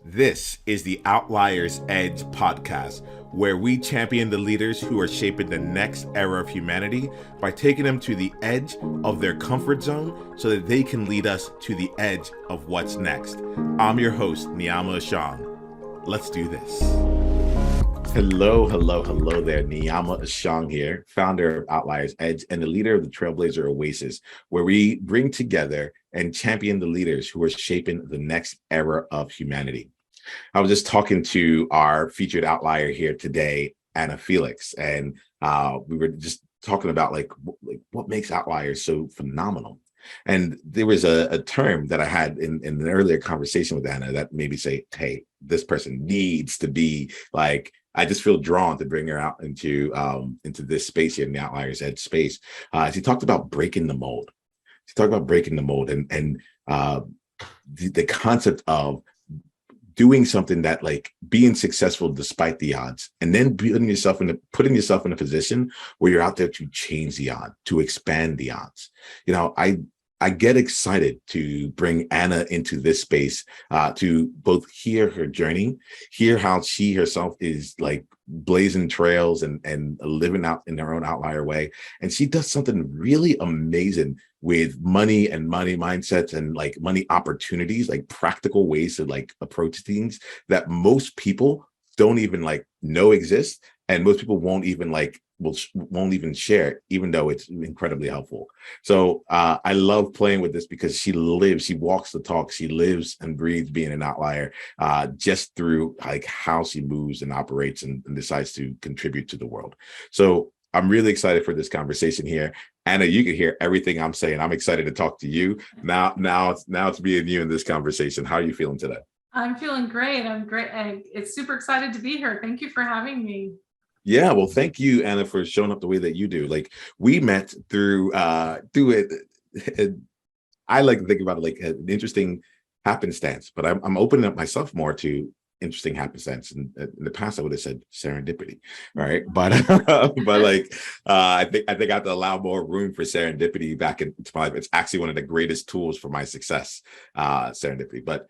This is the Outliers Edge podcast, where we champion the leaders who are shaping the next era of humanity by taking them to the edge of their comfort zone so that they can lead us to the edge of what's next. I'm your host, Niiamah Ashong. Let's do this. Hello there. Niiamah Ashong here, founder of Outliers Edge and the leader of the Trailblazer Oasis, where we bring together and champion the leaders who are shaping the next era of humanity. I was just talking to our featured outlier here today, Anna Felix, and we were just talking about like what makes outliers so phenomenal. And there was a term that I had in an earlier conversation with Anna that made me say, hey, this person needs to be like, I just feel drawn to bring her out into this space here in the Outliers Edge space. She talked about breaking the mold. She talked about breaking the mold and the concept of doing something that like being successful despite the odds, and then putting yourself in a position where you're out there to change the odds, to expand the odds. You know, I get excited to bring Anna into this space to both hear her journey, hear how she herself is like blazing trails and living out in her own outlier way. And she does something really amazing with money and money mindsets and like money opportunities, like practical ways to like approach things that most people don't even like know exist. And most people won't even share, even though it's incredibly helpful. So I love playing with this because she walks the talk, she lives and breathes being an outlier, just through like how she moves and operates and decides to contribute to the world. So I'm really excited for this conversation here. Anna, you can hear everything I'm saying. I'm excited to talk to you. Now it's me and you in this conversation. How are you feeling today? I'm feeling great. I'm great. It's super excited to be here. Thank you for having me. Yeah, well, thank you, Anna, for showing up the way that you do. Like we met through it. I like to think about it like an interesting happenstance, but I'm opening up myself more to interesting happenstance. And in the past, I would have said serendipity, right? But but like I think I have to allow more room for serendipity back into my life. It's actually one of the greatest tools for my success, serendipity. But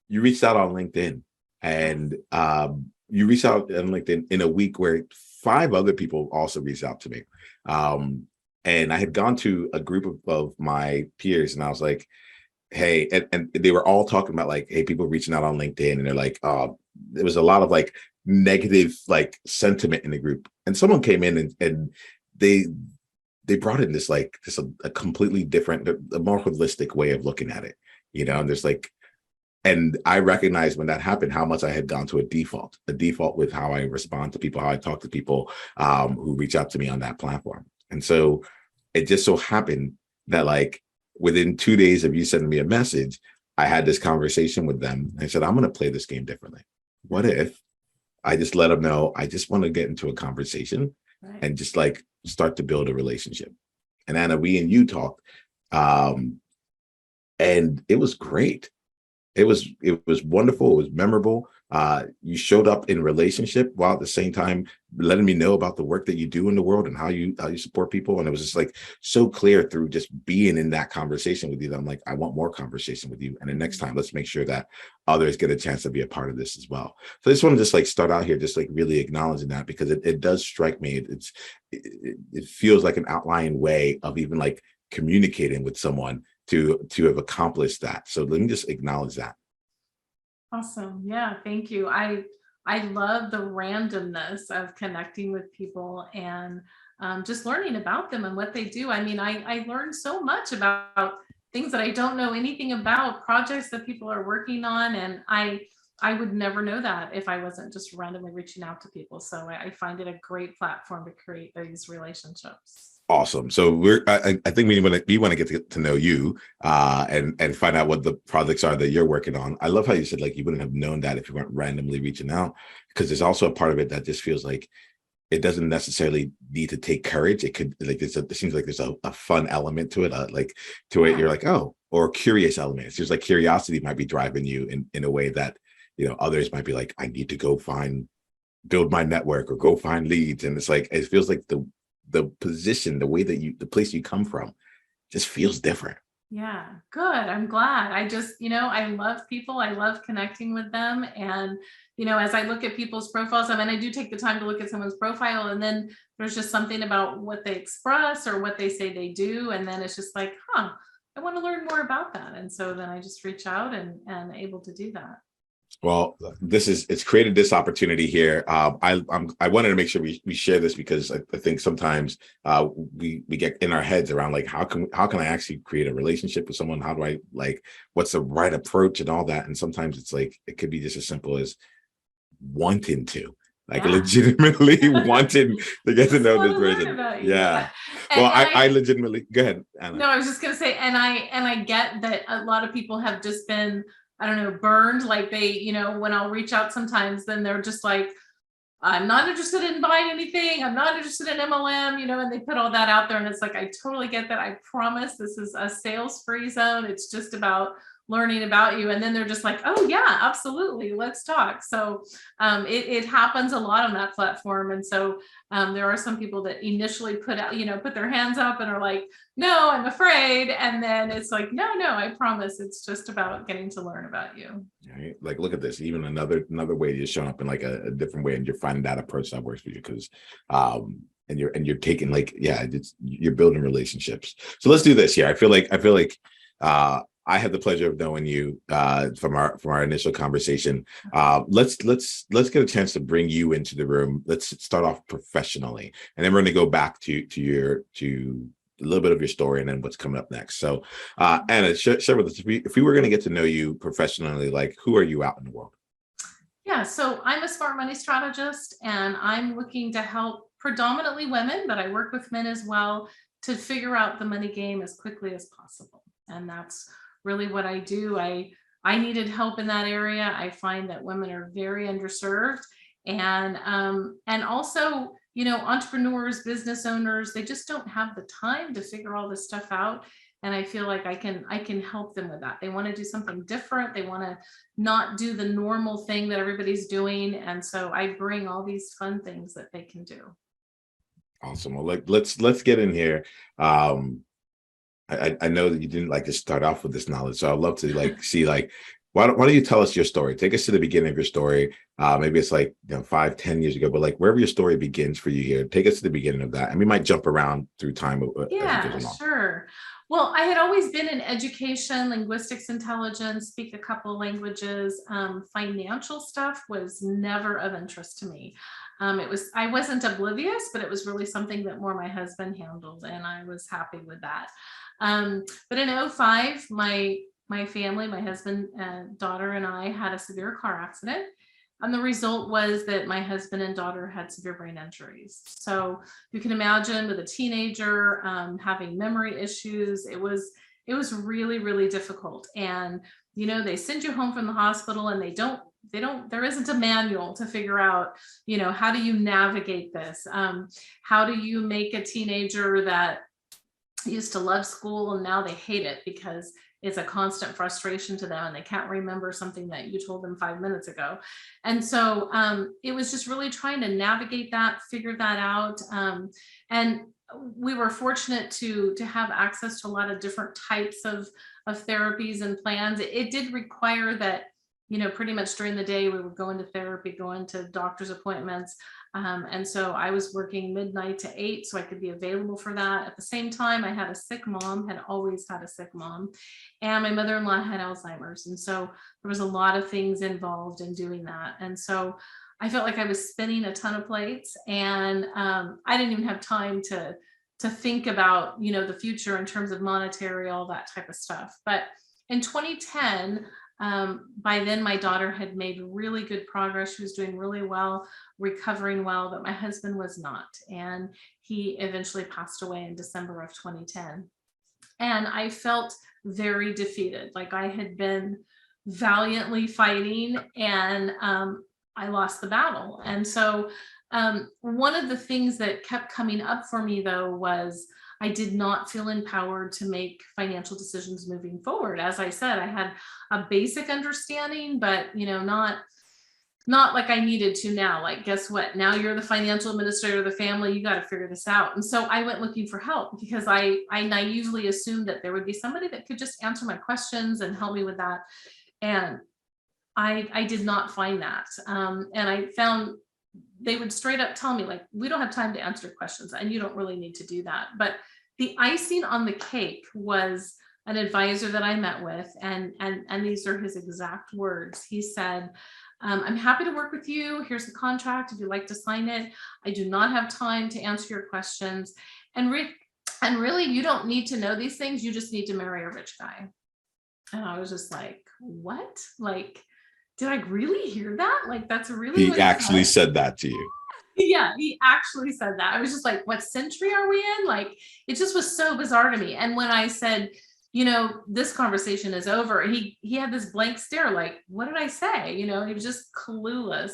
you reached out on LinkedIn, and you reached out on LinkedIn in a week where 5 other people also reached out to me. And I had gone to a group of my peers, and I was like, hey, and they were all talking about like, hey, people reaching out on LinkedIn, and they're like, there was a lot of like negative like sentiment in the group. And someone came in and they brought in this like a completely different, a more holistic way of looking at it, you know, and there's like, and I recognized when that happened how much I had gone to a default with how I respond to people, how I talk to people who reach out to me on that platform. And so it just so happened that like within 2 days of you sending me a message, I had this conversation with them. I said, I'm going to play this game differently. What if I just let them know I just want to get into a conversation and just like start to build a relationship? And Anna, we and you talked, and it was great. It was wonderful. It was memorable. You showed up in relationship while at the same time letting me know about the work that you do in the world and how you support people. And it was just like so clear through just being in that conversation with you that I'm like, I want more conversation with you. And the next time, let's make sure that others get a chance to be a part of this as well. So I just want to just like start out here, just like really acknowledging that, because it does strike me. It feels like an outlying way of even like communicating with someone to have accomplished that. So let me just acknowledge that. Awesome. Yeah, thank you. I love the randomness of connecting with people and just learning about them and what they do. I mean, I learned so much about things that I don't know anything about, projects that people are working on, and I would never know that if I wasn't just randomly reaching out to people. So I find it a great platform to create these relationships. Awesome. So I think we want to get to know you and find out what the projects are that you're working on. I love how you said like you wouldn't have known that if you weren't randomly reaching out, because there's also a part of it that just feels like it doesn't necessarily need to take courage. It could like it seems like there's a fun element to it, like to it. You're like, oh, or curious elements. There's like curiosity might be driving you in a way that, you know, others might be like, I need to go build my network or go find leads. And it's like, it feels like the position, the way that the place you come from just feels different. Yeah, good. I'm glad. I just, I love people. I love connecting with them. And, as I look at people's profiles, I mean, I do take the time to look at someone's profile, and then there's just something about what they express or what they say they do. And then it's just like, I want to learn more about that. And so then I just reach out and able to do that. Well, it's created this opportunity here. I wanted to make sure we share this because I think sometimes we get in our heads around like how can I actually create a relationship with someone? How do I what's the right approach and all that? And sometimes it's like it could be just as simple as wanting to, like Yeah. legitimately wanting to get to Just know want this to learn person. about you. Yeah. And, Well, and I legitimately go ahead, Anna. No, I was just gonna say, and I get that a lot of people have just been, I don't know, burned. Like they, when I'll reach out sometimes, then they're just like, I'm not interested in buying anything. I'm not interested in MLM, and they put all that out there. And it's like, I totally get that. I promise this is a sales-free zone. It's just about learning about you. And then they're just like, oh yeah, absolutely. Let's talk. So it happens a lot on that platform. And so there are some people that initially put their hands up and are like, no, I'm afraid. And then it's like, no, I promise. It's just about getting to learn about you. Right? Like, look at this. Even another way you're showing up in like a different way, and you're finding that approach that works for you because, and you're taking you're building relationships. So let's do this here. I feel like I had the pleasure of knowing you from our initial conversation. Let's get a chance to bring you into the room. Let's start off professionally, and then we're going to go back to a little bit of your story and then what's coming up next. So, Anna, share with us if we were going to get to know you professionally, like who are you out in the world? Yeah, so I'm a smart money strategist, and I'm looking to help predominantly women, but I work with men as well, to figure out the money game as quickly as possible. And that's really what I do. I needed help in that area. I find that women are very underserved, and also, entrepreneurs, business owners, they just don't have the time to figure all this stuff out. And I feel like I can help them with that. They want to do something different. They want to not do the normal thing that everybody's doing. And so I bring all these fun things that they can do. Awesome. Well, let's get in here. I know that you didn't like to start off with this knowledge, so I'd love to see why don't you tell us your story? Take us to the beginning of your story. Maybe it's 5-10 years ago, but wherever your story begins for you here, take us to the beginning of that, and we might jump around through time as it Yeah, goes along. sure. Well, I had always been in education, linguistics, intelligence, speak a couple of languages. Financial stuff was never of interest to me. I wasn't oblivious, but it was really something that more my husband handled, and I was happy with that. But in '05, my family, my husband, daughter, and I had a severe car accident. And the result was that my husband and daughter had severe brain injuries. So you can imagine with a teenager having memory issues, it was really, really difficult. And they send you home from the hospital, and there isn't a manual to figure out, how do you navigate this? How do you make a teenager that used to love school and now they hate it because it's a constant frustration to them and they can't remember something that you told them 5 minutes ago? And so it was just really trying to navigate that, figure that out. And we were fortunate to have access to a lot of different types of therapies and plans. It did require that, pretty much during the day we would go into therapy, go into doctor's appointments. And so I was working midnight to 8 so I could be available for that. At the same time, I had a sick mom, had always had a sick mom, and my mother-in-law had Alzheimer's. And so there was a lot of things involved in doing that. And so I felt like I was spinning a ton of plates, and I didn't even have time to think about, the future in terms of monetary, all that type of stuff. But in 2010, by then my daughter had made really good progress. She was doing really well, recovering well, but my husband was not. And he eventually passed away in December of 2010. And I felt very defeated. Like I had been valiantly fighting, and I lost the battle. And so one of the things that kept coming up for me, though, was I did not feel empowered to make financial decisions moving forward. As I said, I had a basic understanding, but not not like I needed to now, like, guess what? Now you're the financial administrator of the family. You got to figure this out. And so I went looking for help because I naively assumed that there would be somebody that could just answer my questions and help me with that. And I did not find that. And I found they would straight up tell me, like, we don't have time to answer questions and you don't really need to do that. But the icing on the cake was an advisor that I met with, and these are his exact words. He said, I'm happy to work with you. Here's the contract if you'd like to sign it. I do not have time to answer your questions. And really, you don't need to know these things. You just need to marry a rich guy. And I was just like, what? Like, did I really hear that? Like, that's really He actually said that to you. Yeah, he actually said that. I was just like, what century are we in? Like, it just was so bizarre to me. And when I said, this conversation is over, he had this blank stare, like, what did I say? He was just clueless.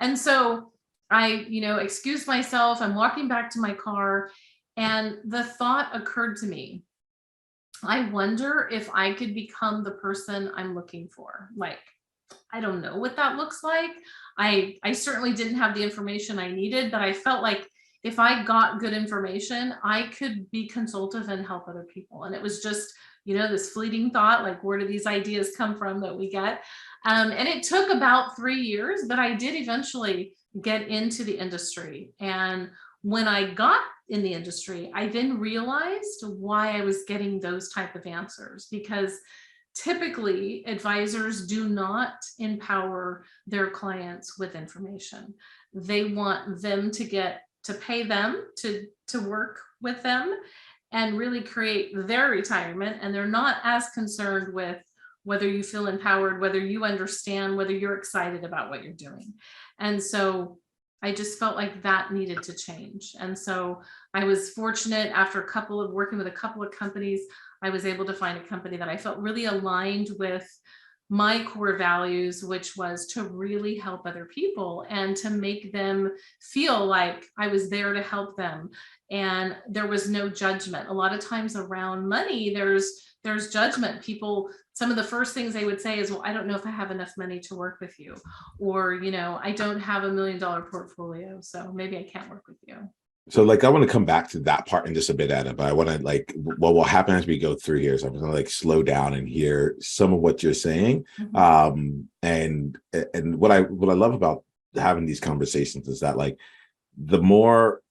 And so I, excused myself. I'm walking back to my car, and the thought occurred to me, I wonder if I could become the person I'm looking for. Like, I don't know what that looks like. I certainly didn't have the information I needed, but I felt like if I got good information, I could be consultative and help other people. And it was just, this fleeting thought, like, where do these ideas come from that we get? And it took about 3 years, but I did eventually get into the industry. And when I got in the industry, I then realized why I was getting those type of answers, because typically advisors do not empower their clients with information. They want them to pay them to work with them and really create their retirement. And they're not as concerned with whether you feel empowered, whether you understand, whether you're excited about what you're doing. And so I just felt like that needed to change. And so I was fortunate, after working with a couple of companies, I was able to find a company that I felt really aligned with my core values, which was to really help other people and to make them feel like I was there to help them. And there was no judgment. A lot of times around money, there's judgment. People, some of the first things they would say is, well, I don't know if I have enough money to work with you, or, I don't have $1 million portfolio, so maybe I can't work with you. So, like, I want to come back to that part in just a bit, Anna, but I want to, like, what will happen as we go through here is I'm going to, like, slow down and hear some of what you're saying. Mm-hmm. And what I love about having these conversations is that, like, the more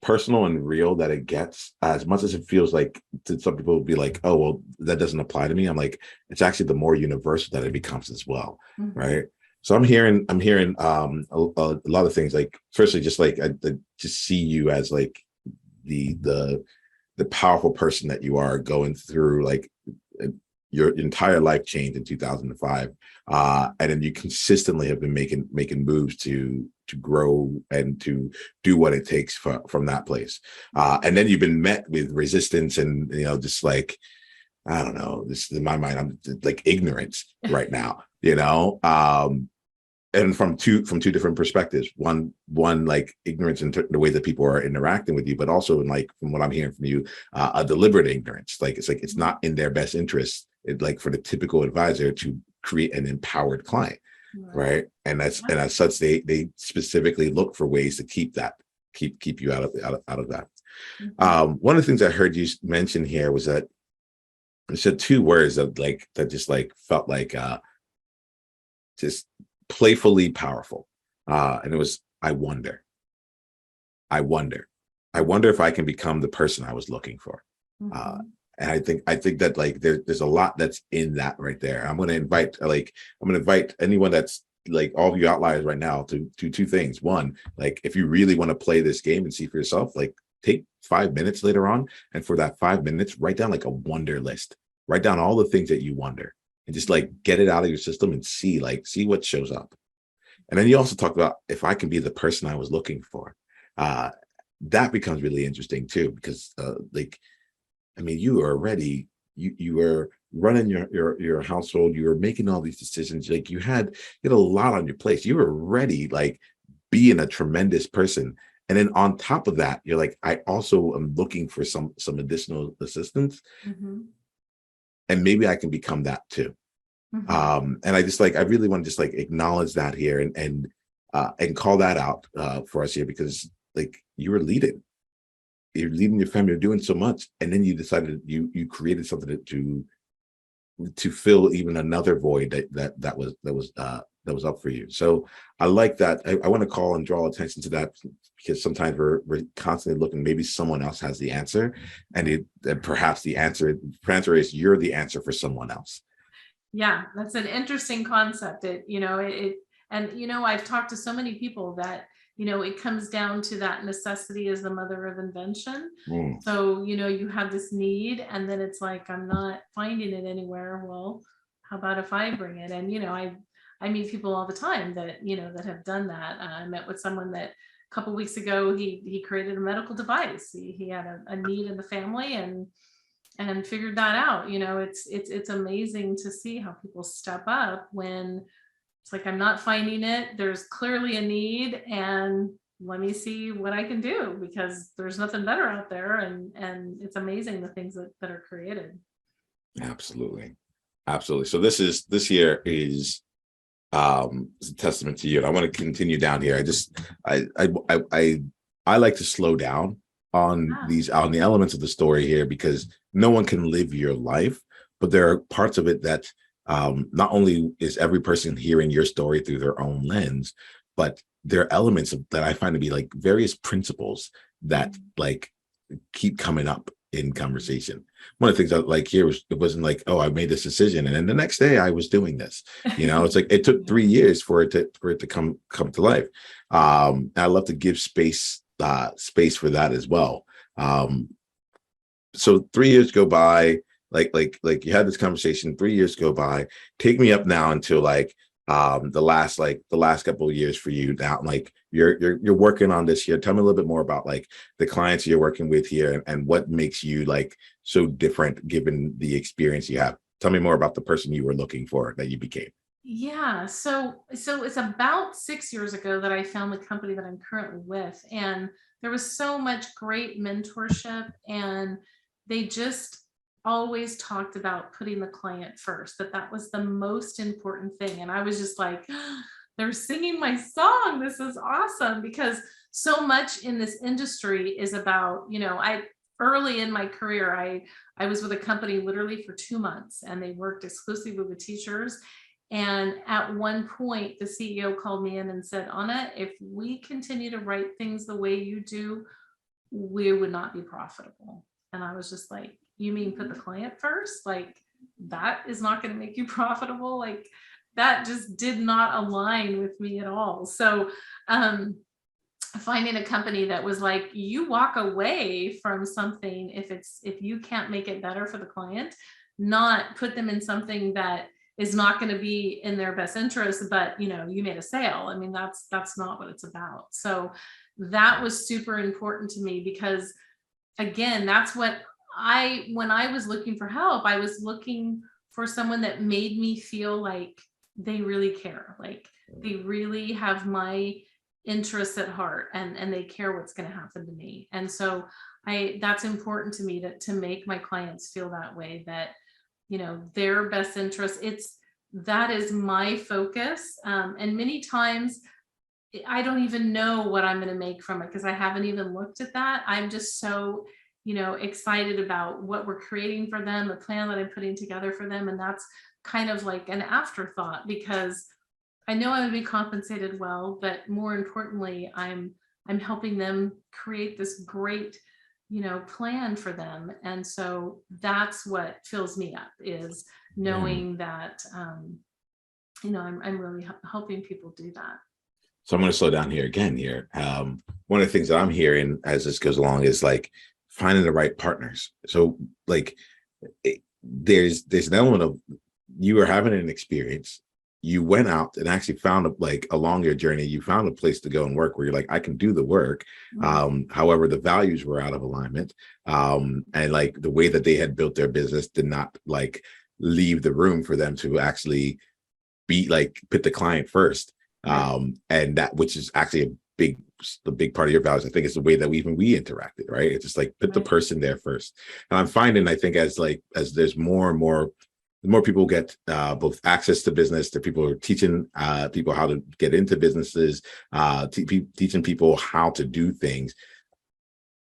personal and real that it gets, as much as it feels like to some people will be like, oh, well, that doesn't apply to me. I'm like, it's actually the more universal that it becomes as well. Mm-hmm. Right. So I'm hearing a lot of things. Like, firstly, just like I just see you as, like, the powerful person that you are, going through, like, your entire life changed in 2005, and then you consistently have been making moves to grow and to do what it takes from that place. And then you've been met with resistance and, just like, I don't know, this in my mind, I'm like ignorance right now, and from two different perspectives. One like ignorance in the way that people are interacting with you, but also in, like, from what I'm hearing from you, a deliberate ignorance. Like, it's not in their best interest, like, for the typical advisor to create an empowered client, right? And as such, they specifically look for ways to keep you out of that. Mm-hmm. One of the things I heard you mention here was that you said 2 words that just, like, felt like just playfully powerful, and it was, I wonder if I can become the person I was looking for. Mm-hmm. And I think that, like, there's a lot that's in that right there. I'm going to invite anyone that's, like, all of you outliers right now to do 2 things. One, like, if you really want to play this game and see for yourself, like, take 5 minutes later on, and for that 5 minutes, write down, like, a wonder list. Write down all the things that you wonder, and just, like, get it out of your system and see what shows up. And then you also talked about, if I can be the person I was looking for, that becomes really interesting too, because you are already, you were running your household, you were making all these decisions, like, you had a lot on your plate. You were already, like, being a tremendous person. And then on top of that, you're like, I also am looking for some additional assistance. Mm-hmm. And maybe I can become that too. And I just like, I really want to just like acknowledge that here and call that out for us here, because like you're leading your family, you're doing so much, and then you decided you created something to fill even another void that was up for you. So I like that. I want to call and draw attention to that, because sometimes we're constantly looking, maybe someone else has the answer, and perhaps the answer is you're the answer for someone else. Yeah, that's an interesting concept. I've talked to so many people that, it comes down to that necessity is the mother of invention. Mm. So, you have this need, and then it's like, I'm not finding it anywhere. Well, how about if I bring it? And, I meet people all the time that, that have done that. I met with someone that a couple weeks ago, he created a medical device. He had a need in the family, and figured that out. It's amazing to see how people step up when it's like, I'm not finding it. There's clearly a need, and let me see what I can do, because there's nothing better out there. And it's amazing the things that are created. Absolutely. So this year is a testament to you. And I want to continue down here. I like to slow down on the elements of the story here, because no one can live your life, but there are parts of it that not only is every person hearing your story through their own lens, but there are elements that I find to be like various principles that like keep coming up in conversation. One of the things I like here was, it wasn't like, oh, I made this decision and then the next day I was doing this. It's like it took 3 years for it to come to life. I love to give space for that as well. So 3 years go by, like you had this conversation, 3 years go by. Take me up now until like the last couple of years for you now. Like you're working on this here. Tell me a little bit more about like the clients you're working with here, and what makes you like so different given the experience you have. Tell me more about the person you were looking for that you became. Yeah. So it's about 6 years ago that I found the company that I'm currently with. And there was so much great mentorship, and they just always talked about putting the client first, that was the most important thing. And I was just like, they're singing my song. This is awesome, because so much in this industry is about, I early in my career, I was with a company literally for 2 months, and they worked exclusively with teachers. And at one point, the CEO called me in and said, Anna, if we continue to write things the way you do, we would not be profitable. And I was just like, you mean put the client first? Like, that is not going to make you profitable? Like, that just did not align with me at all. So finding a company that was like, you walk away from something if you can't make it better for the client, not put them in something that is not going to be in their best interest, but you made a sale. I mean, that's not what it's about. So that was super important to me, because again, that's what when I was looking for help, I was looking for someone that made me feel like they really care, like they really have my interests at heart, and they care what's going to happen to me. And so that's important to me, to make my clients feel that way, that their best interest, that is my focus. And many times I don't even know what I'm going to make from it, because I haven't even looked at that. I'm just so excited about what we're creating for them, the plan that I'm putting together for them. And that's kind of like an afterthought, because I know I'm going to be compensated well, but more importantly, I'm helping them create this great plan for them. And so that's what fills me up, is knowing that I'm really helping people do that. So I'm going to slow down here again here. One of the things that I'm hearing as this goes along is like finding the right partners. So like there's an element of, you were having an experience, you went out and actually found along your journey, you found a place to go and work where you're like, I can do the work. However, the values were out of alignment. And like the way that they had built their business did not like leave the room for them to actually put the client first. And that, which is actually the big part of your values, I think, is the way that we interacted, right? It's just like put the person there first. And I'm finding, I think, as there's more and more the more people get both access to business, the people who are teaching people how to get into businesses, teaching people how to do things,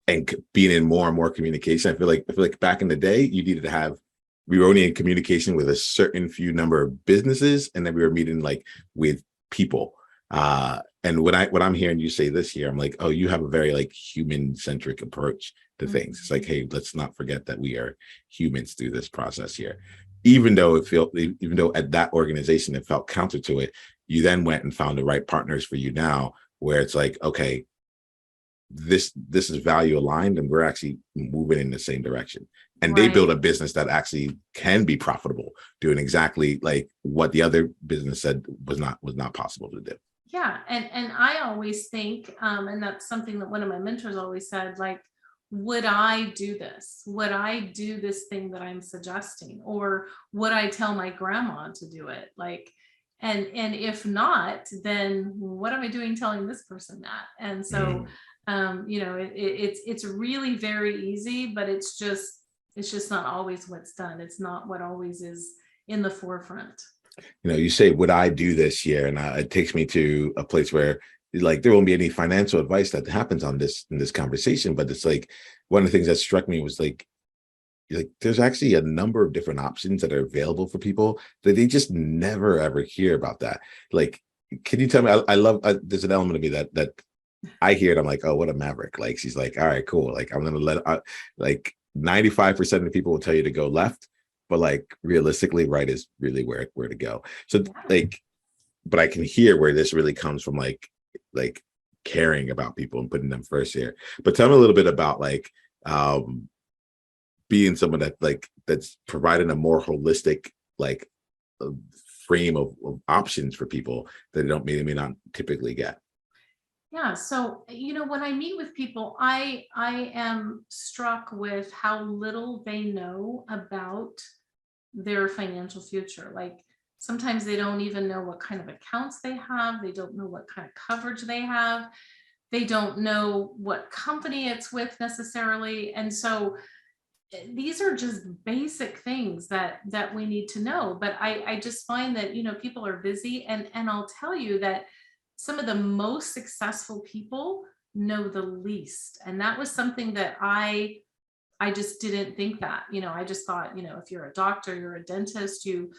and being in more and more communication. I feel like back in the day, you needed to have, we were only in communication with a certain few number of businesses, and then we were meeting like with people. And what I'm hearing you say this year, I'm like, oh, you have a very like human centric approach to things. It's like, hey, let's not forget that we are humans through this process here. Even though at that organization it felt counter to it, you then went and found the right partners for you now, where it's like, okay, this is value aligned, and we're actually moving in the same direction. And they build a business that actually can be profitable, doing exactly like what the other business said was not possible to do. Yeah. And I always think, and that's something that one of my mentors always said, like, would I do this? Would I do this thing that I'm suggesting? Or would I tell my grandma to do it? Like, and if not, then what am I doing telling this person that? And so, you know, it's really very easy, but it's just not always what's done. It's not what always is in the forefront. You know, you say, would I do this year? And it takes me to a place where like there won't be any financial advice that happens in this conversation, but it's like one of the things that struck me was like there's actually a number of different options that are available for people that they just never ever hear about. That, like, can you tell me? I love there's an element of me that I hear it, I'm like, oh, what a maverick. Like, she's like, all right, cool, like I'm gonna like 95% of the people will tell you to go left, but like realistically right is really where to go. So like, but I can hear where this really comes from, like caring about people and putting them first here. But tell me a little bit about like being someone that's providing a more holistic like frame of options for people that they may not typically get. Yeah. So, you know, when I meet with people, I am struck with how little they know about their financial future. Like, sometimes they don't even know what kind of accounts they have. They don't know what kind of coverage they have. They don't know what company it's with necessarily. And so these are just basic things that we need to know. But I just find that, you know, people are busy, and I'll tell you that some of the most successful people know the least. And that was something that I just didn't think that, you know, I just thought, you know, if you're a doctor, you're a dentist, you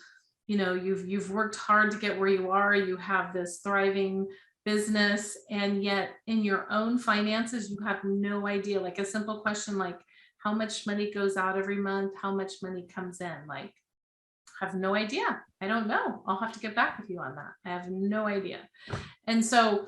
know, you've worked hard to get where you are, you have this thriving business, and yet in your own finances, you have no idea. Like a simple question, like how much money goes out every month, how much money comes in, like, I have no idea. I don't know. I'll have to get back with you on that. I have no idea. And so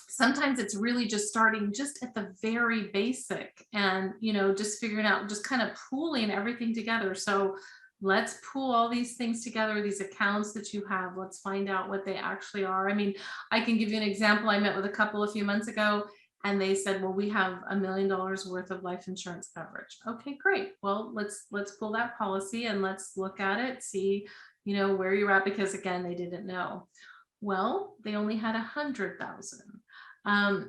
sometimes it's really just starting just at the very basic, and, you know, just figuring out, just kind of pooling everything together. So let's pool all these things together, these accounts that you have. Let's find out what they actually are. I mean, I can give you an example. I met with a couple a few months ago, and they said, well, we have $1 million worth of life insurance coverage. Okay, great. Well, let's pull that policy and let's look at it, see, you know, where you're at, because again, they didn't know. Well, they only had 100,000.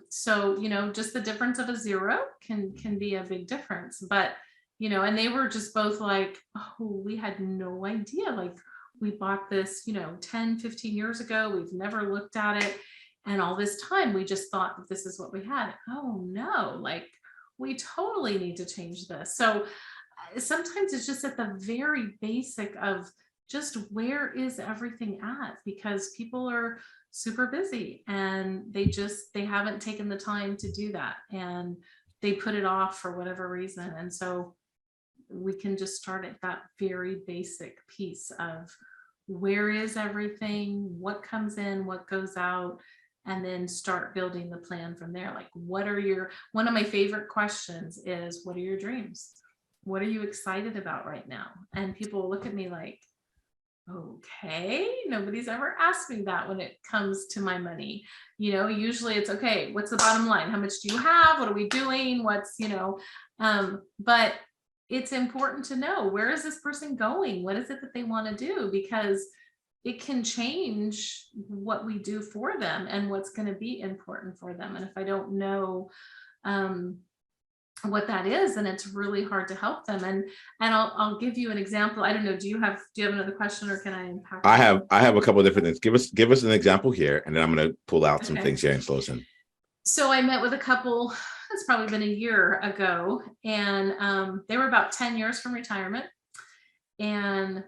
So, you know, just the difference of a zero can be a big difference. But, you know, and they were just both like, oh, we had no idea. Like, we bought this, you know, 10, 15 years ago. We've never looked at it. And all this time, we just thought that this is what we had. Oh no, like, we totally need to change this. So sometimes it's just at the very basic of just where is everything at, because people are super busy and they haven't taken the time to do that, and they put it off for whatever reason. And so we can just start at that very basic piece of where is everything, what comes in, what goes out, and then start building the plan from there. Like, one of my favorite questions is, what are your dreams? What are you excited about right now? And people will look at me like, okay, nobody's ever asked me that when it comes to my money. You know, usually it's, okay, what's the bottom line? How much do you have? What are we doing? What's, you know, but it's important to know, where is this person going? What is it that they want to do? Because it can change what we do for them and what's going to be important for them. And if I don't know what that is, and it's really hard to help them. And I'll give you an example. I don't know, do you have another question, or can I unpack I that? have a couple of different things. Give us an example here, and then I'm going to pull out some Okay. things here and slow us in. So I met with a couple, it's probably been a year ago, and they were about 10 years from retirement. And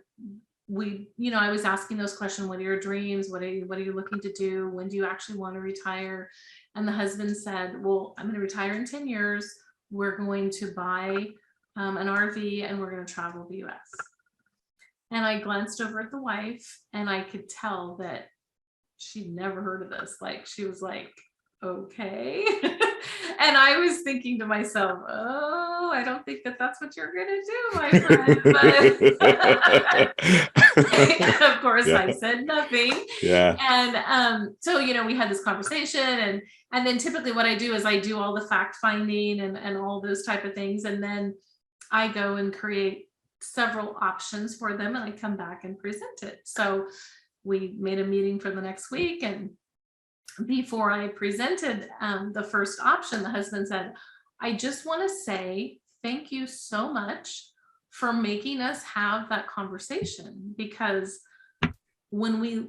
I was asking those questions: what are your dreams? What are you looking to do? When do you actually want to retire? And the husband said, well, I'm going to retire in 10 years. We're going to buy an RV, and we're going to travel the US. And I glanced over at the wife, and I could tell that she'd never heard of this. Like, she was like, okay. And I was thinking to myself, oh, I don't think that that's what you're going to do, my friend. But of course, Yeah. I said nothing. Yeah. And so, we had this conversation, and then typically what I do is I do all the fact finding and all those type of things. And then I go and create several options for them, and I come back and present it. So we made a meeting for the next week, and before I presented the first option, the husband said, I just want to say thank you so much for making us have that conversation, because when we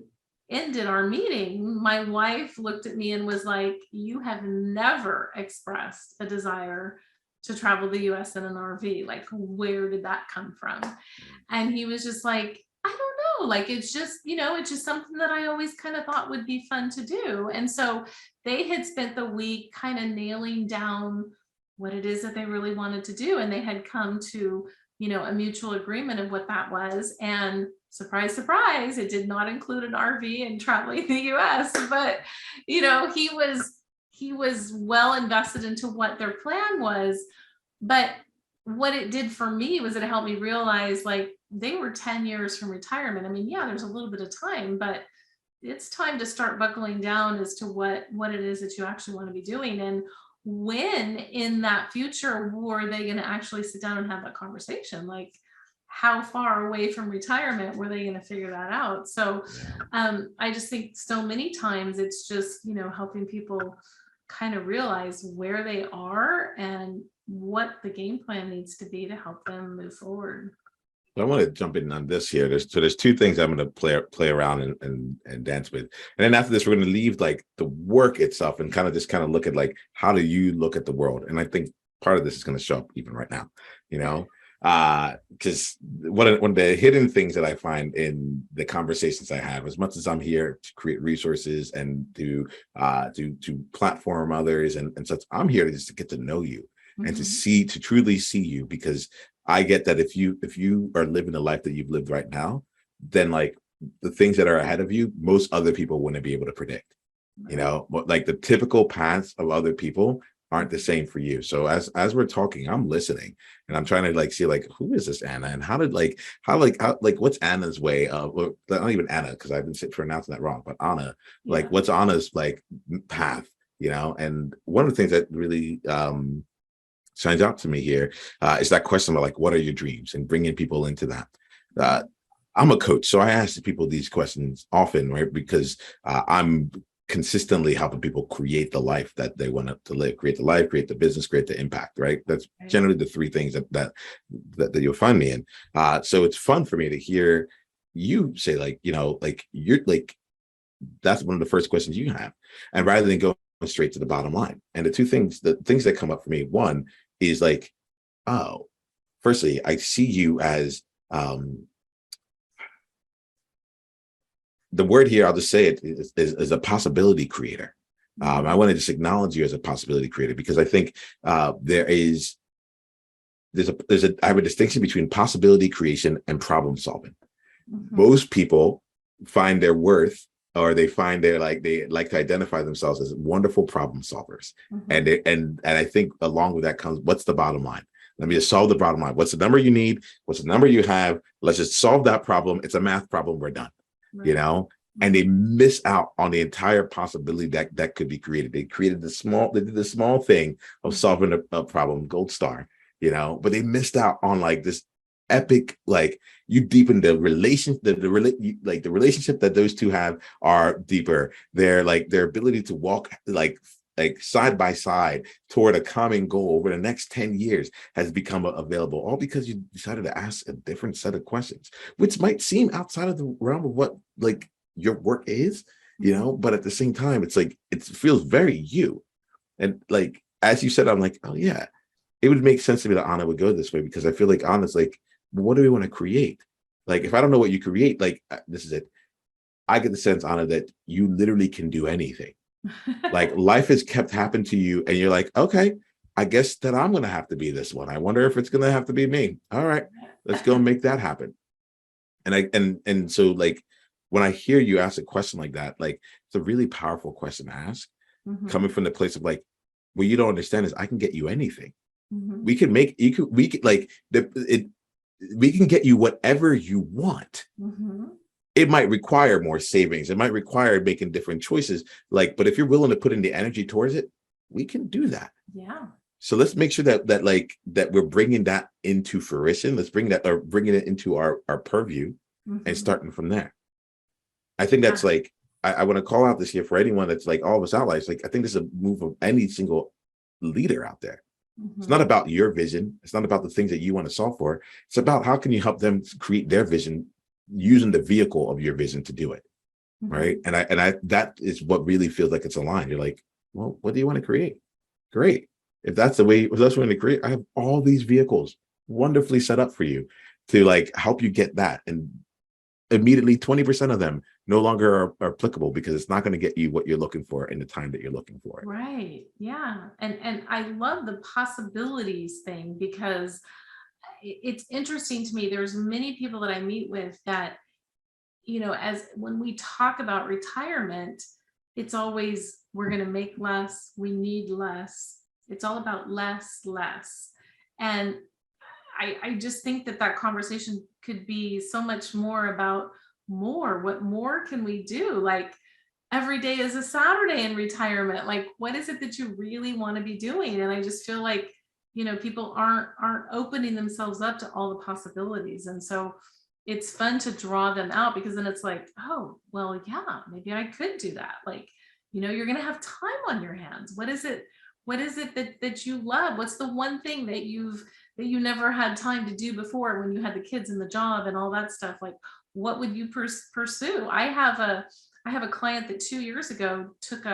ended our meeting, my wife looked at me and was like, you have never expressed a desire to travel the US in an RV. Like, where did that come from? And he was just like, I don't know. Like, it's just, it's just something that I always kind of thought would be fun to do. And so they had spent the week kind of nailing down what it is that they really wanted to do. And they had come to, a mutual agreement of what that was. And surprise, surprise, it did not include an RV and traveling the US. But, he was well invested into what their plan was. But what it did for me was it helped me realize, like, they were 10 years from retirement. I mean, yeah, there's a little bit of time, but it's time to start buckling down as to what it is that you actually want to be doing. And when in that future were they going to actually sit down and have that conversation? Like, how far away from retirement were they going to figure that out? So I just think so many times it's just, helping people kind of realize where they are and what the game plan needs to be to help them move forward. I want to jump in on this here. There's two things I'm going to play around and dance with, and then after this, we're going to leave like the work itself and kind of look at like, how do you look at the world? And I think part of this is going to show up even right now, because one of the hidden things that I find in the conversations I have, as much as I'm here to create resources and to platform others and such, I'm here just to get to know you and to truly see you, because I get that if you are living the life that you've lived right now, then like the things that are ahead of you, most other people wouldn't be able to predict, but like the typical paths of other people aren't the same for you. So as we're talking, I'm listening and I'm trying to like see like, who is this Anna, and how what's Anna's way of, or not even Anna, because I've been pronouncing that wrong, but Anna, like what's Anna's like path, and one of the things that really shines out to me here is that question about like, what are your dreams, and bringing people into that. I'm a coach, so I ask people these questions often, right? Because I'm consistently helping people create the life that they want to live, create the life, create the business, create the impact, right? That's generally the three things that you'll find me in. So it's fun for me to hear you say like, like you're like, that's one of the first questions you have. And rather than go straight to the bottom line. And the things that come up for me, one is like, oh, firstly, I see you as the word here, I'll just say it, is a possibility creator. I want to just acknowledge you as a possibility creator, because I think I have a distinction between possibility creation and problem solving. Most people find their worth, or they find they like to identify themselves as wonderful problem solvers. And I think along with that comes, what's the bottom line? Let me just solve the bottom line. What's the number you need? What's the number you have? Let's just solve that problem. It's a math problem. We're done. Right. And they miss out on the entire possibility that could be created. They did the small thing of solving a problem, gold star, but they missed out on like this epic, like you deepen the relation, the relationship that those two have are deeper. They're like their ability to walk like like side by side toward a common goal over the next 10 years has become available, all because you decided to ask a different set of questions, which might seem outside of the realm of what like your work is, you know, but at the same time, it's like, it feels very you. And like, as you said, I'm like, oh yeah, it would make sense to me that Anna would go this way, because I feel like Anna's like, well, what do we want to create? Like, if I don't know what you create, like, this is it. I get the sense, Anna, that you literally can do anything. Like, life has kept happening to you, and you're like, okay, I guess that I'm going to have to be this one. I wonder if it's going to have to be me. All right, let's go and make that happen. And so like, when I hear you ask a question like that, like, it's a really powerful question to ask, coming from the place of like, what you don't understand is I can get you anything. We can make we can like we can get you whatever you want. It might require more savings. It might require making different choices. Like, but if you're willing to put in the energy towards it, we can do that. Yeah. So let's make sure that we're bringing that into fruition. Let's bring that, or bringing it into our purview, and starting from there. I think that's like, I want to call out this year for anyone that's like all of us outliers. Like, I think this is a move of any single leader out there. It's not about your vision. It's not about the things that you want to solve for. It's about how can you help them create their vision using the vehicle of your vision to do it. Right. And I that is what really feels like it's aligned. You're like, well, what do you want to create? Great. If that's the way, if that's what you want to create, I have all these vehicles wonderfully set up for you to like help you get that. And immediately 20% of them no longer are applicable, because it's not going to get you what you're looking for in the time that you're looking for it. Right. Yeah. And I love the possibilities thing, because it's interesting to me. There's many people that I meet with that, you know, as when we talk about retirement, it's always, we're going to make less, we need less. It's all about less. And I just think that conversation could be so much more about more. What more can we do? Like, every day is a Saturday in retirement. Like, what is it that you really want to be doing? And I just feel like, you know, people aren't opening themselves up to all the possibilities. And so it's fun to draw them out, because then it's like, oh, well, yeah, maybe I could do that. Like, you know, you're going to have time on your hands. What is it that you love? What's the one thing that you never had time to do before, when you had the kids and the job and all that stuff? Like, what would you pursue? I have a client that 2 years ago took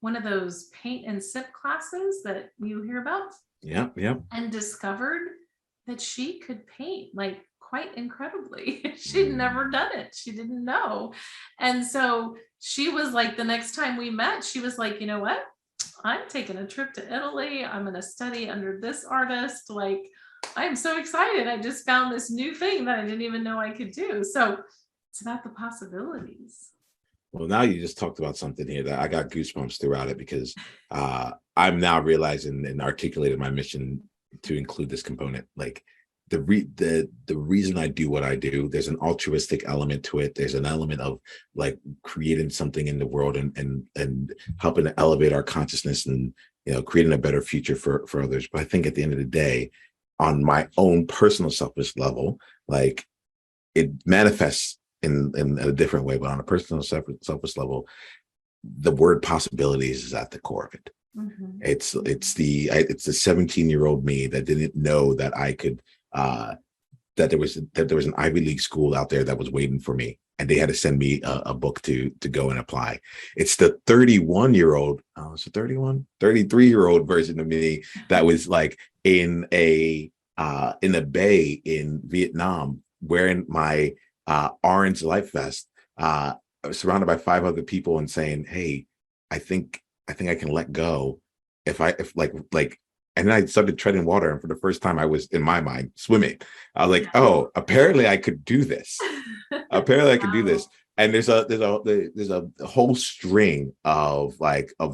one of those paint and sip classes that you hear about. Yeah. And discovered that she could paint, like, quite incredibly. She'd never done it. She didn't know. And so she was like, the next time we met, she was like, you know what? I'm taking a trip to Italy. I'm going to study under this artist. Like, I'm so excited. I just found this new thing that I didn't even know I could do. So it's about the possibilities. Well, now you just talked about something here that I got goosebumps throughout it, because I'm now realizing and articulated my mission to include this component. Like, the reason I do what I do, there's an altruistic element to it. There's an element of like creating something in the world and helping to elevate our consciousness, and, you know, creating a better future for others. But I think at the end of the day, on my own personal selfish level, like, it manifests in a different way, but on a personal selfish level, the word possibilities is at the core of it. It's the 17-year-old me that didn't know that I could that there was an Ivy League school out there that was waiting for me, and they had to send me a book to go and apply. It's the 31-year-old, it's a 33-year-old version of me that was like in a bay in Vietnam, wearing my orange life vest, surrounded by 5 other people, and saying, hey, I think I can let go if and then I started treading water, and for the first time I was, in my mind, swimming. I was like, oh, apparently I could do this. Apparently I could do this. And there's a whole string of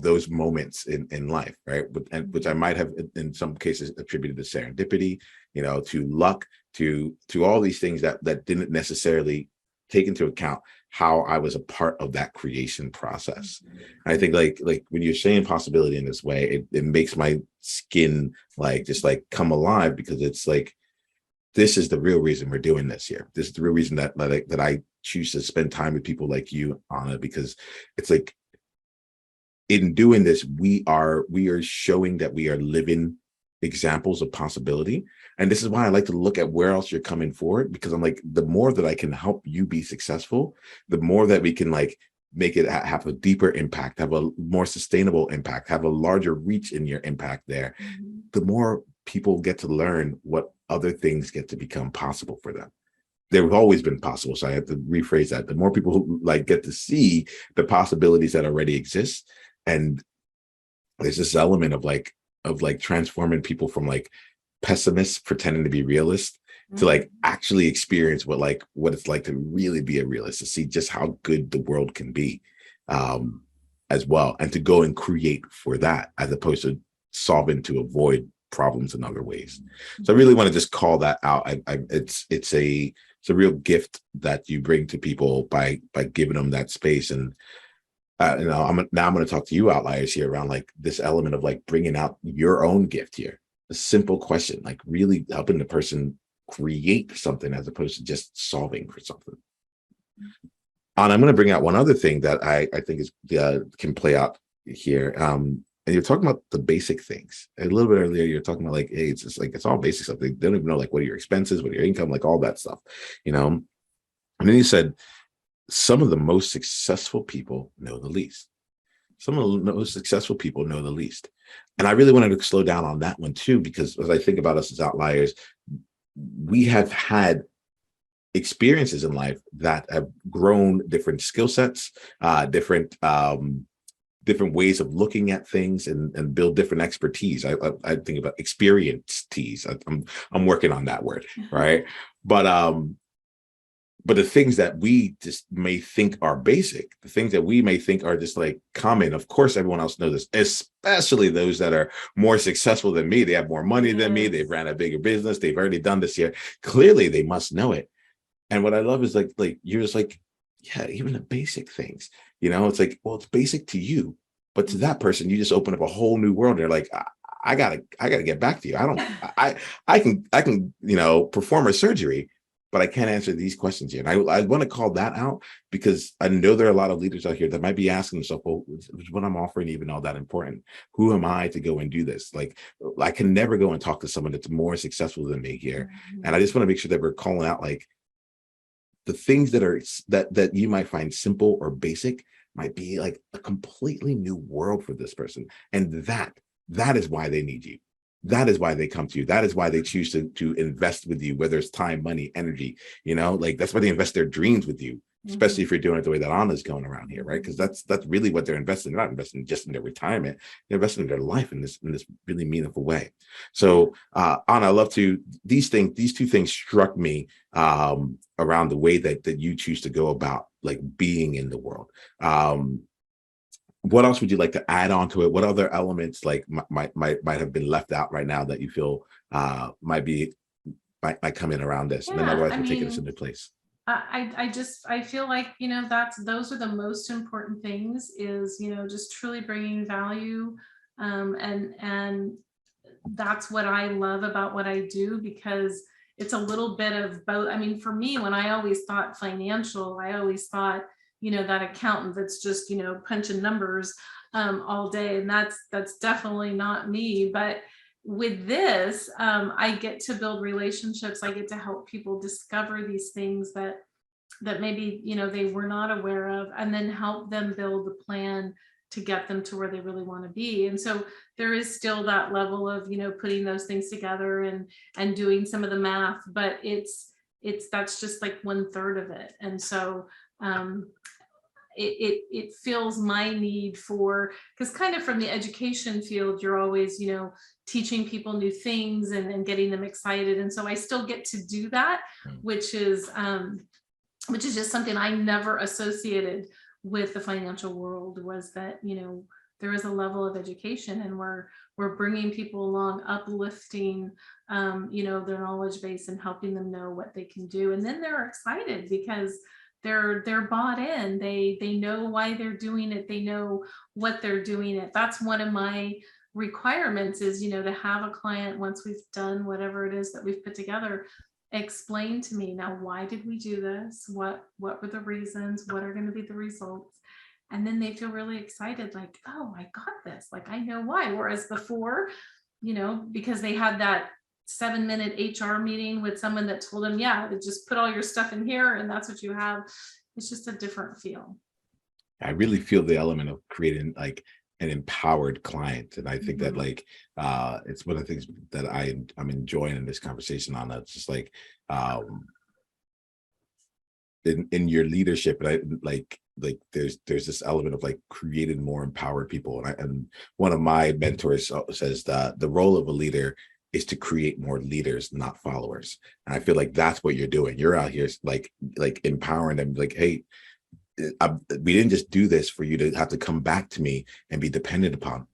those moments in life, right? Which I might have in some cases attributed to serendipity, you know, to luck, to all these things that didn't necessarily take into account how I was a part of that creation process. I think like when you're saying possibility in this way, it makes my skin just come alive, because it's like, this is the real reason we're doing this here. This is the real reason that I choose to spend time with people like you, Anna, because it's like, in doing this, we are showing that we are living examples of possibility. And this is why I like to look at where else you're coming forward, because I'm like, the more that I can help you be successful, the more that we can like make it have a deeper impact, have a more sustainable impact, have a larger reach in your impact there, the more people get to learn what other things get to become possible for them. They've always been possible. So I have to rephrase that. The more people who like get to see the possibilities that already exist. And there's this element of like transforming people from like pessimists pretending to be realists to like actually experience what it's like to really be a realist, to see just how good the world can be, as well, and to go and create for that as opposed to solving to avoid problems in other ways. So I really want to just call that out. It's a real gift that you bring to people by giving them that space. And I'm going to talk to you outliers here around like this element of like bringing out your own gift here. A simple question, like really helping the person create something as opposed to just solving for something. And I'm going to bring out one other thing that I think is can play out here. And you're talking about the basic things. A little bit earlier, you're talking about like, hey, it's just like, it's all basic stuff. They don't even know like what are your expenses, what are your income, like all that stuff, you know? And then you said, some of the most successful people know the least. Some of the most successful people know the least. And I really wanted to slow down on that one too, because as I think about us as outliers, we have had experiences in life that have grown different skill sets, different ways of looking at things, and build different expertise. I think about experience teas. I'm working on that word, right? But the things that we just may think are basic, the things that we may think are just like common, of course, everyone else knows this, especially those that are more successful than me. They have more money than me. They've ran a bigger business. They've already done this here. Clearly, they must know it. And what I love is like you're just like, yeah, even the basic things, it's like, well, it's basic to you, but to that person, you just open up a whole new world. They're like, I gotta get back to you. I can, perform a surgery, but I can't answer these questions here. And I want to call that out, because I know there are a lot of leaders out here that might be asking themselves, well, is what I'm offering even all that important? Who am I to go and do this? Like, I can never go and talk to someone that's more successful than me here. And I just want to make sure that we're calling out like the things that you might find simple or basic might be like a completely new world for this person. And that is why they need you. That is why they come to you. That is why they choose to invest with you, whether it's time, money, energy, like that's why they invest their dreams with you, especially if you're doing it the way that Anna's going around here, right? Because that's really what they're investing. They're not investing just in their retirement. They're investing in their life in this really meaningful way. So Anna, I love these two things struck me around the way that you choose to go about like being in the world. What else would you like to add on to it? What other elements like might have been left out right now that you feel might come in around this? And then otherwise we'll take it to a new place. I feel like, those are the most important things is, just truly bringing value. And that's what I love about what I do, because it's a little bit of both. I mean, for me, when I always thought financial, I always thought, that accountant that's just, punching numbers all day. And that's definitely not me. But with this, I get to build relationships. I get to help people discover these things that maybe, they were not aware of, and then help them build the plan to get them to where they really want to be. And so there is still that level of, putting those things together and doing some of the math, but that's just like 1/3 of it. And so it fills my need for, because kind of from the education field, you're always, teaching people new things and getting them excited. And so I still get to do that, which is just something I never associated with the financial world, was that, there is a level of education, and we're bringing people along, uplifting, their knowledge base and helping them know what they can do. And then they're excited because they're bought in. They know why they're doing it. They know what they're doing it. That's one of my requirements is, to have a client, once we've done whatever it is that we've put together, explain to me, now, why did we do this? What were the reasons? What are going to be the results? And then they feel really excited, like, oh, I got this, like, I know why. Whereas before, because they had that 7-minute HR meeting with someone that told them, yeah, to just put all your stuff in here and that's what you have. It's just a different feel. I really feel the element of creating like an empowered client. And I think that like it's one of the things that I'm enjoying in this conversation on. It's just like in your leadership, and I like there's this element of like creating more empowered people. And one of my mentors says that the role of a leader is to create more leaders, not followers. And I feel like that's what you're doing. You're out here like empowering them, like, hey, we didn't just do this for you to have to come back to me and be dependent upon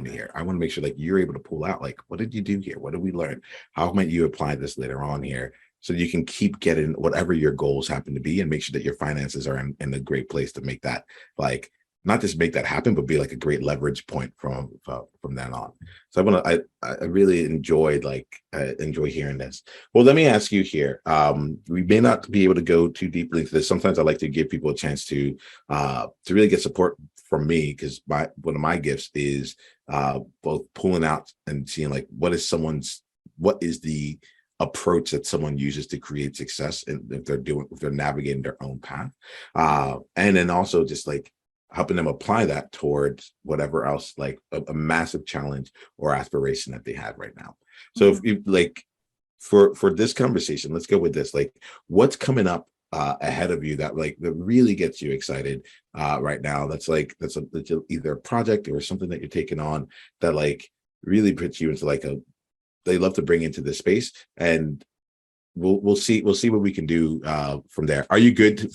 me here. I want to make sure like you're able to pull out, like, what did you do here? What did we learn? How might you apply this later on here? So you can keep getting whatever your goals happen to be and make sure that your finances are in a great place to make that, like, not just make that happen, but be like a great leverage point from then on. So I really enjoy hearing this. Well, let me ask you here. We may not be able to go too deeply into this. Sometimes I like to give people a chance to really get support from me, because one of my gifts is both pulling out and seeing like what is the approach that someone uses to create success, and if they're navigating their own path, and then also just like helping them apply that towards whatever else, like a massive challenge or aspiration that they have right now. So if you like, for this conversation, let's go with this, like, what's coming up ahead of you that really gets you excited right now, that's either a project or something that you're taking on that like really puts you into like they love to bring into this space, and we'll see what we can do from there. Are you good?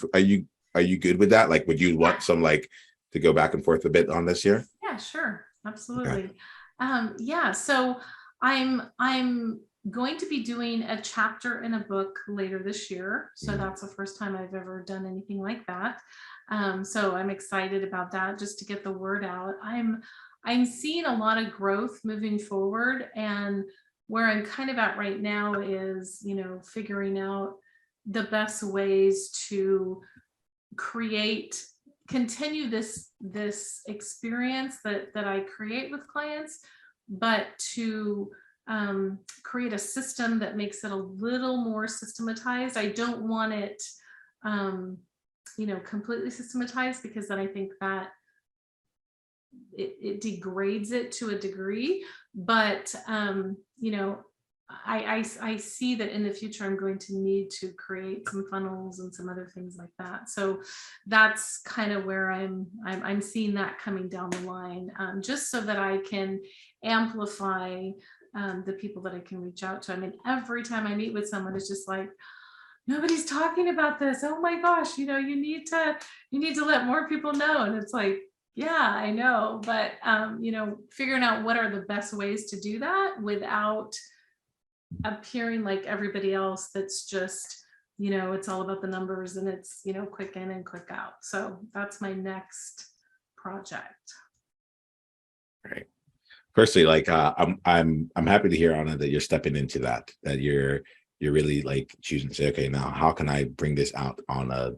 Are you good with that? Like, would you want some like to go back and forth a bit on this year? Yeah, sure. Absolutely. Okay. Yeah. So I'm going to be doing a chapter in a book later this year. So that's the first time I've ever done anything like that. So I'm excited about that, just to get the word out. I'm seeing a lot of growth moving forward, and where I'm kind of at right now is, figuring out the best ways to continue this experience that I create with clients, but to create a system that makes it a little more systematized. I don't want it completely systematized, because then I think that it degrades it to a degree. But I see that in the future I'm going to need to create some funnels and some other things like that. So that's kind of where I'm seeing that coming down the line, just so that I can amplify the people that I can reach out to. I mean, every time I meet with someone, it's just like, nobody's talking about this. Oh my gosh, you need to let more people know. And it's like, yeah, I know, but figuring out what are the best ways to do that without appearing like everybody else that's just, it's all about the numbers and it's, quick in and quick out. So that's my next project. Right. Firstly, like I'm happy to hear, Anna, that you're stepping into that you're really like choosing to say, okay, now how can I bring this out on a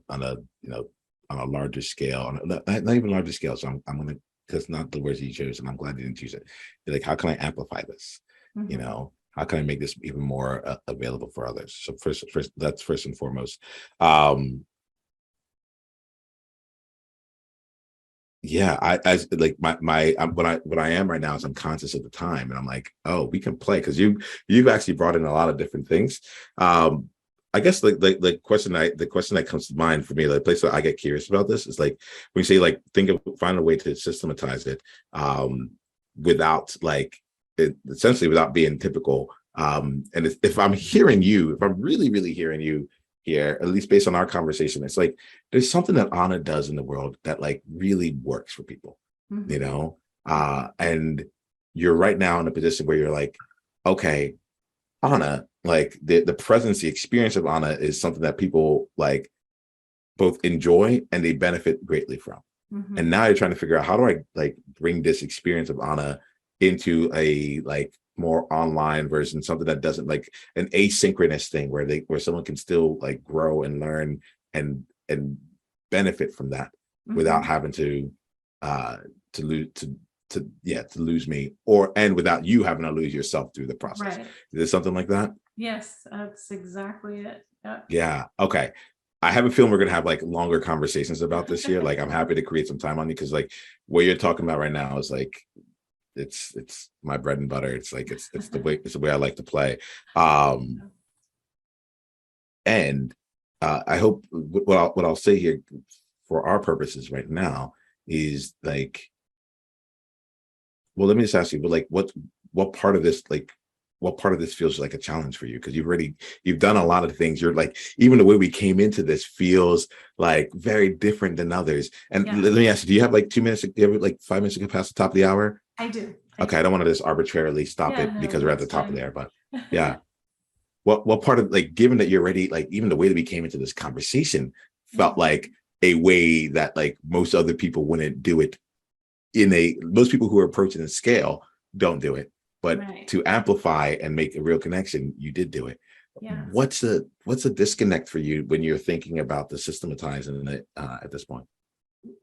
larger scale, not even larger scale. So I'm gonna, that's not the words you chose, and I'm glad you didn't choose it. Like, how can I amplify this? How can I make this even more available for others? So first, that's first and foremost. Yeah, as like what I am right now is I'm conscious of the time, and I'm like, oh, we can play, because you've actually brought in a lot of different things. I guess the question that comes to mind for me, the place that I get curious about this is like when you say like find a way to systematize it, without like essentially without being typical. And if I'm really, really hearing you here, at least based on our conversation, it's like there's something that Anna does in the world that like really works for people, and you're right now in a position where you're like, okay, Anna, like the presence, the experience of Anna is something that people like both enjoy and they benefit greatly from. And now you're trying to figure out, how do I like bring this experience of Anna into a like more online version, something that doesn't, like an asynchronous thing where someone can still like grow and learn and benefit from that without having to lose me, and without you having to lose yourself through the process. Right. Is there something like that? Yes, that's exactly it. Yep. Yeah. Okay. I have a feeling we're gonna have like longer conversations about this here. Like, I'm happy to create some time on you, because like what you're talking about right now is like it's my bread and butter. It's like it's the way I like to play. And I hope what I'll say here for our purposes right now is like, well, let me just ask you, but like what part of this feels like a challenge for you? Because you've done a lot of things. You're like, even the way we came into this feels like very different than others. And let me ask you, do you have like 2 minutes? Do you have like 5 minutes to get past the top of the hour? I do. Okay, I don't want to just arbitrarily stop it because we're at the top of there, but yeah. What part of, like, given that you're ready, like even the way that we came into this conversation felt like a way that like most other people wouldn't do it most people who are approaching the scale don't do it, but to amplify and make a real connection, you did do it. Yeah. What's a disconnect for you when you're thinking about the systematizing it at this point?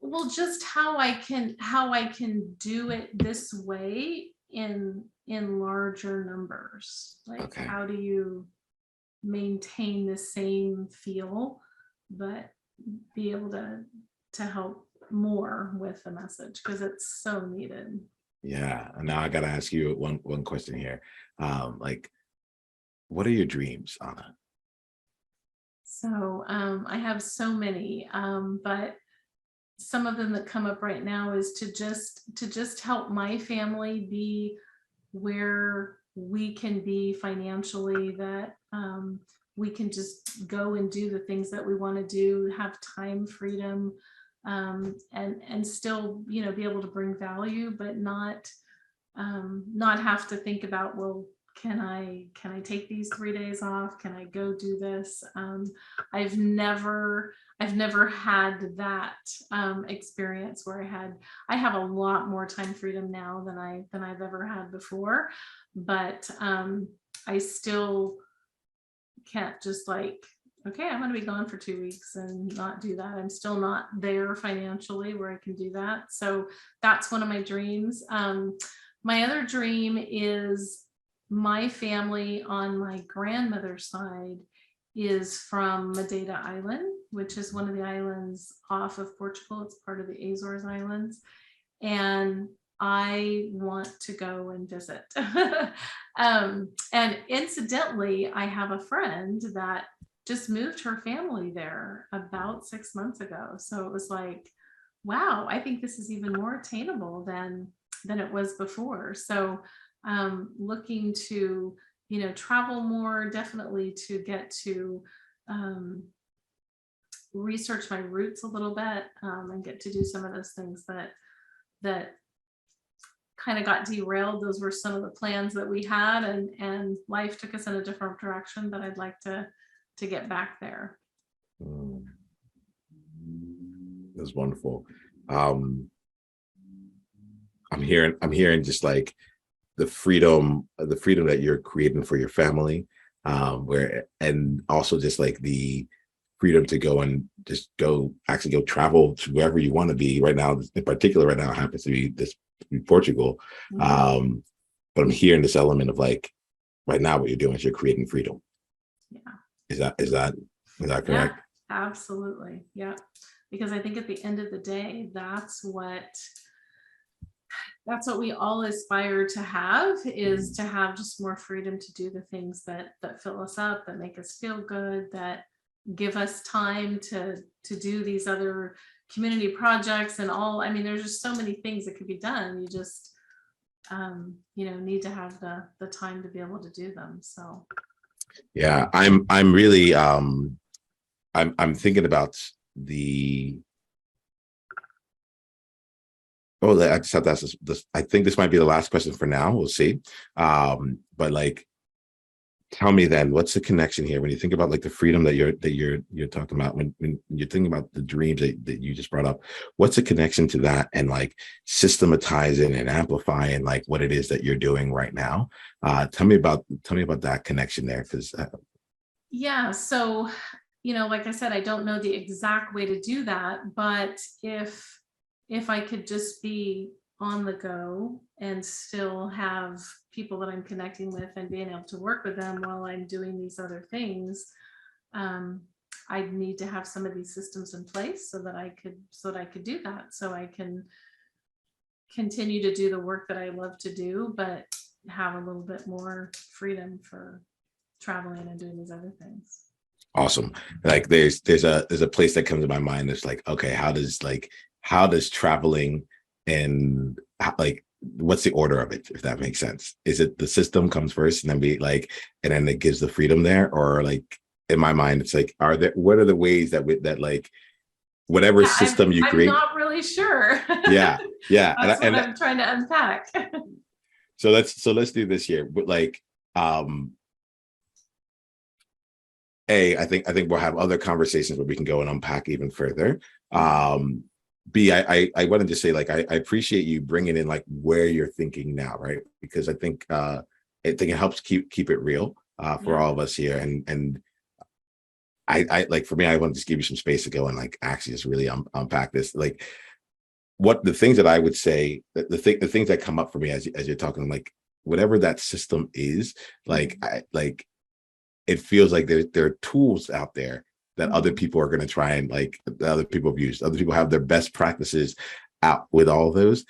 Well, just how I can do it this way in larger numbers. Like, how do you maintain the same feel, but be able to help more with the message, because it's so needed. Yeah. And now I got to ask you one question here. Like, what are your dreams, Anna? So I have so many, but some of them that come up right now is to just help my family be where we can be financially, that we can just go and do the things that we want to do, have time freedom, and still, be able to bring value, but not have to think about, well, can I take these 3 days off? Can I go do this? I've never had that experience where I have a lot more time freedom now than I've ever had before, but I still can't just like, okay, I'm going to be gone for 2 weeks and not do that. I'm still not there financially where I can do that. So that's one of my dreams. My other dream is, my family on my grandmother's side is from Madeira Island, which is one of the islands off of Portugal. It's part of the Azores Islands. And I want to go and visit. And incidentally, I have a friend that just moved her family there about 6 months ago. So it was like, wow, I think this is even more attainable than it was before. So looking to, travel more, definitely to get to research my roots a little bit, and get to do some of those things that kind of got derailed. Those were some of the plans that we had, and life took us in a different direction, but I'd like to get back there. That's wonderful. I'm hearing just like the freedom that you're creating for your family, and also just like the freedom to go and just go travel to wherever you want to be. Right now, in particular, right now it happens to be Portugal. But I'm hearing this element of like, right now what you're doing is you're creating freedom. Yeah. Is that correct? Yeah, absolutely. Yeah. Because I think at the end of the day, that's what we all aspire to have, is to have just more freedom to do the things that fill us up, that make us feel good, that give us time to do these other community projects and all. I mean, there's just so many things that could be done. You just need to have the time to be able to do them. So yeah, I'm really I'm thinking about the I just have to ask this. I think this might be the last question for now. We'll see. But like, tell me then, what's the connection here when you think about like the freedom that you're talking about, when you're thinking about the dreams that you just brought up? What's the connection to that, and like systematizing and amplifying like what it is that you're doing right now? Tell me about that connection there, because yeah. So like I said, I don't know the exact way to do that, but if I could just be on the go and still have people that I'm connecting with and being able to work with them while I'm doing these other things, I need to have some of these systems in place so that I could do that. So I can continue to do the work that I love to do, but have a little bit more freedom for traveling and doing these other things. Awesome. Like there's a place that comes to my mind that's like, okay, how does traveling and like, what's the order of it, if that makes sense? Is it the system comes first and then it gives the freedom there? Or like, in my mind, it's like, what are the ways that like whatever system you create? I'm not really sure. Yeah. That's what I'm trying to unpack. So let's do this here. But like, I think we'll have other conversations where we can go and unpack even further. B, I want to just say, like, I appreciate you bringing in like where you're thinking now, right? Because I think it helps keep it real for all of us here. And I like, for me, I want to just give you some space to go and like actually just really unpack this. Like, what the things that I would say, the things that come up for me as you're talking, like whatever that system is, like it feels like there are tools out there that other people are going to try and like, other people have used. Other people have their best practices out with all those.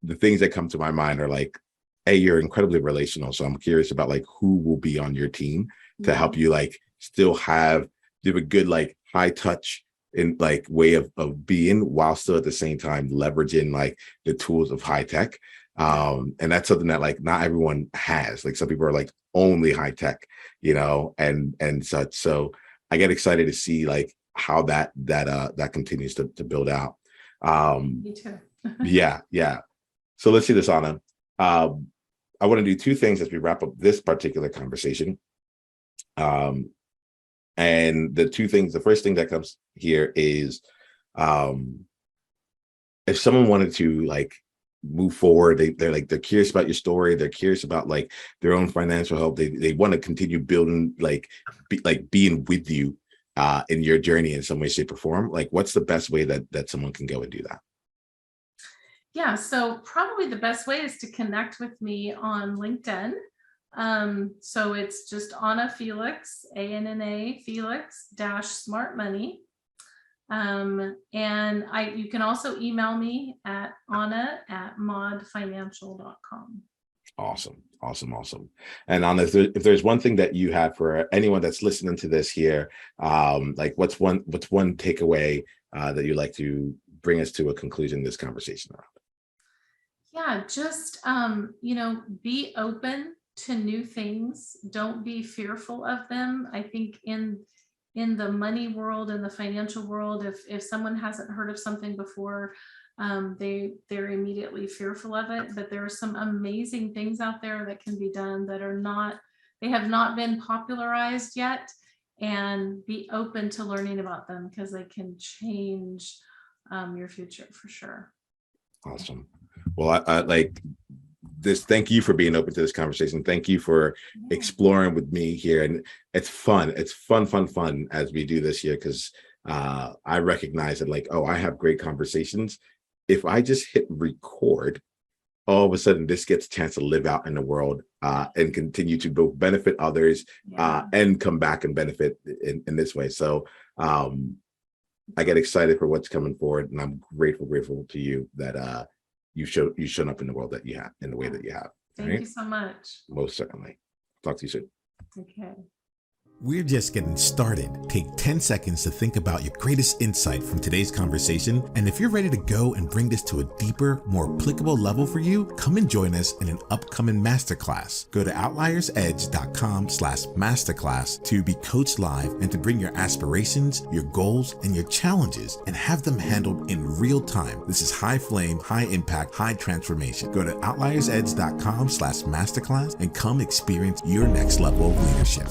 The things that come to my mind are like, hey, you're incredibly relational. So I'm curious about like who will be on your team to help you like still have a good like high touch in like way of being, while still at the same time leveraging like the tools of high tech. And that's something that like not everyone has. Like some people are like only high tech, and such. So I get excited to see like how that continues to build out. Me too. Yeah. So let's see this, Anna. I want to do two things as we wrap up this particular conversation. And the first thing that comes here is, if someone wanted to like move forward, they're curious about your story, they're curious about like their own financial help, they want to continue building, being with you in your journey in some way, shape, or form. Like, what's the best way that someone can go and do that? Yeah, so probably the best way is to connect with me on LinkedIn. So it's just Anna Felix, ANNA Felix -smart money. And you can also email me at anna@modfinancial.com. Awesome. And Anna, if there's one thing that you have for anyone that's listening to this here, like what's one takeaway that you'd like to bring us to a conclusion of this conversation around? Yeah, just be open to new things. Don't be fearful of them. I think in the money world and the financial world, if someone hasn't heard of something before, they're immediately fearful of it. But there are some amazing things out there that can be done that they have not been popularized yet, and be open to learning about them because they can change your future for sure. Awesome. Well, I like this. Thank you for being open to this conversation. Thank you for exploring with me here. And it's fun. It's fun as we do this here, because I recognize that like, I have great conversations. If I just hit record, all of a sudden this gets a chance to live out in the world and continue to both benefit others and come back and benefit in this way. So I get excited for what's coming forward, and I'm grateful to you that you've shown up in the world that you have, in the way that you have. Thank you so much. Most certainly. Talk to you soon. Okay. We're just getting started. Take 10 seconds to think about your greatest insight from today's conversation. And if you're ready to go and bring this to a deeper, more applicable level for you, come and join us in an upcoming masterclass. Go to outliersedge.com/masterclass to be coached live and to bring your aspirations, your goals, and your challenges and have them handled in real time. This is high flame, high impact, high transformation. Go to outliersedge.com/masterclass and come experience your next level of leadership.